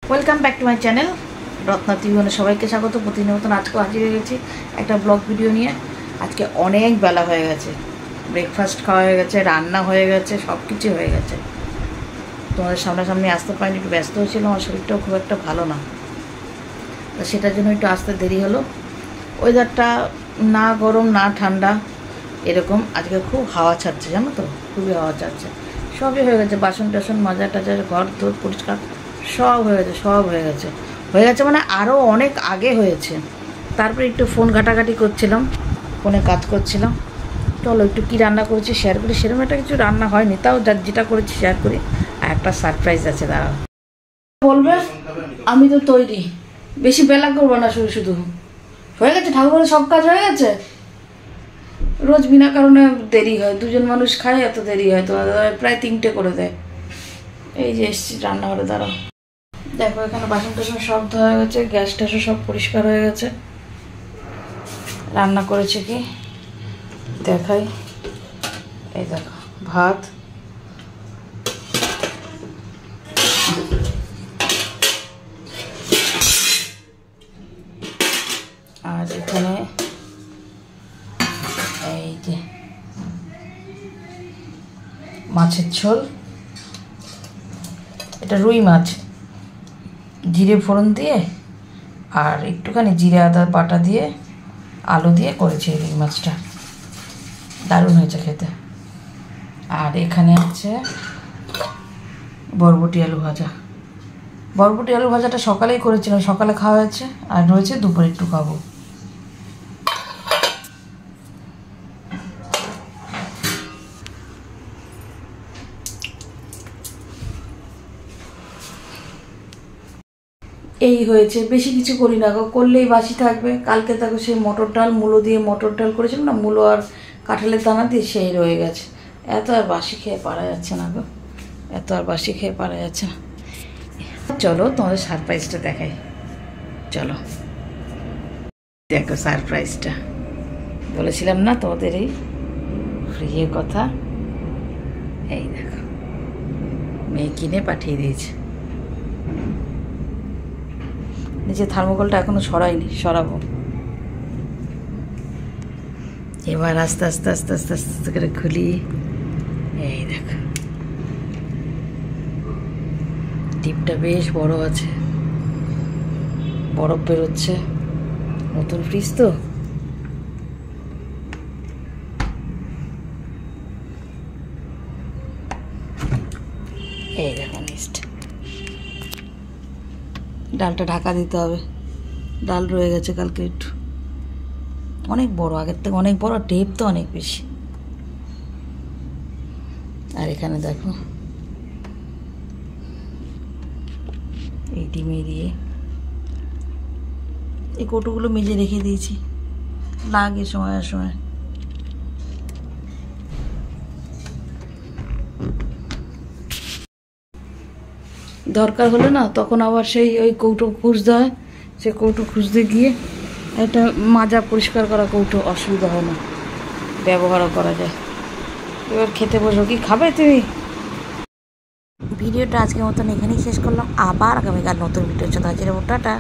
Welcome back to my channel Ratna টিভিনে সবাইকে স্বাগত। প্রতিদিনের মতন আজকেও হাজির হয়ে গেছি একটা ব্লগ ভিডিও নিয়ে। আজকে অনেক বেলা হয়ে গেছে, ব্রেকফাস্ট খাওয়া হয়ে গেছে, রান্না হয়ে গেছে, সব কিছু হয়ে গেছে। তোমাদের সামনাসামনি আসতে পারিনি, একটু ব্যস্ত হয়েছিল, আমার শরীরটাও খুব একটা ভালো না, তো সেটার জন্য একটু আসতে দেরি হলো। ওয়েদারটা না গরম না ঠান্ডা এরকম, আজকে খুব হাওয়া ছাড়ছে, জানো তো, খুবই হাওয়া ছাড়ছে। সবই হয়ে গেছে, বাসন টাসন মাজা টাজা, ঘর দোর পরিষ্কার সব হয়ে গেছে, হয়ে গেছে মানে আরও অনেক আগে হয়েছে। তারপরে একটু ফোন ঘাটাঘাটি করছিলাম, ফোনে কাজ করছিলাম। চলো একটু কী রান্না করেছি শেয়ার করি। সেরকম একটা কিছু রান্না হয়নি, তাও যেটা করেছি শেয়ার করি। আর একটা সারপ্রাইজ আছে, দাঁড়াও। বলবে আমি তো তৈরি, বেশি বেলা করবো না, শুধু শুধু হয়ে গেছে। ঠাকুরের সব কাজ হয়ে গেছে। রোজ বিনা কারণে দেরি হয়, দুজন মানুষ খায়, এত দেরি হয়। তো প্রায় 3টে করে দেয়। এই যে এসছি রান্নাঘরে, দাঁড়াও। দেখো এখানে বাসন টাসন সব ধোয়া হয়ে গেছে, গ্যাস ট্যাসও সব পরিষ্কার হয়ে গেছে। রান্না করেছে কি দেখাই, এই দেখো ভাত, আর এখানে এই যে মাছের ঝোল, এটা রুই মাছ, জিরে ফোড়ন দিয়ে আর একটুখানি জিরে আদা বাটা দিয়ে আলু দিয়ে করেছি এই রুই মাছটা, দারুণ হয়েছে খেতে। আর এখানে আছে বরবটি আলু ভাজা। বরবটি আলু ভাজাটা সকালেই করেছিলাম, সকালে খাওয়া হয়েছে, আর রয়েছে দুপুরে একটু খাবো। এই হয়েছে, বেশি কিছু করি না গো, করলেই বাসি থাকবে। কালকে দেখো সেই মটর ডাল, মূলো দিয়ে মটর ডাল করেছিলাম না, মূলো আর কাঁঠালের দানা দিয়ে, সেই রয়ে গেছে। এত আর বাসি খেয়ে পারা যাচ্ছে না গো, এত আর বাসি খেয়ে পারা যাচ্ছে না। চলো তোমাদের সারপ্রাইজটা দেখাই, চলো দেখো সারপ্রাইজটা। বলেছিলাম না তোমাদের এই ফ্রিয়ের কথা, এই দেখো মেয়ে কিনে পাঠিয়ে দিয়েছে। নিচে থার্মোকলটা এখনো সরাইনি, সরাবো এবার। আস্তে আস্তে আস্তে আস্তে আস্তে আস্তে করে খুলি, এই দেখো ডিপটা বেশ বড় আছে, বরফ বেরোচ্ছে, নতুন ফ্রিজ তো। এই দেখো নিস্ট, ডালটা ঢাকা দিতে হবে, ডাল রয়ে গেছে কালকে একটু, অনেক বড়, আগের থেকে অনেক বড়, ডেপ তো অনেক বেশি। আর এখানে দেখো এই ডিমে দিয়ে এই কৌটোগুলো মেজে রেখে দিয়েছি, লাগে সময় সময়। দরকার হলে না তখন আবার সেই ওই কৌটো খুঁজতে হয়, সে কৌটো খুঁজতে গিয়ে একটা মাজা পরিষ্কার করা কৌটো, অসুবিধা হয় না, ব্যবহারও করা যায়। এবার খেতে বসো, কি খাবে তুমি? ভিডিওটা আজকের মতন এখানেই শেষ করলাম, আবার আগামীকাল নতুন ভিডিওর সাথে হাজির হবো। টাটা।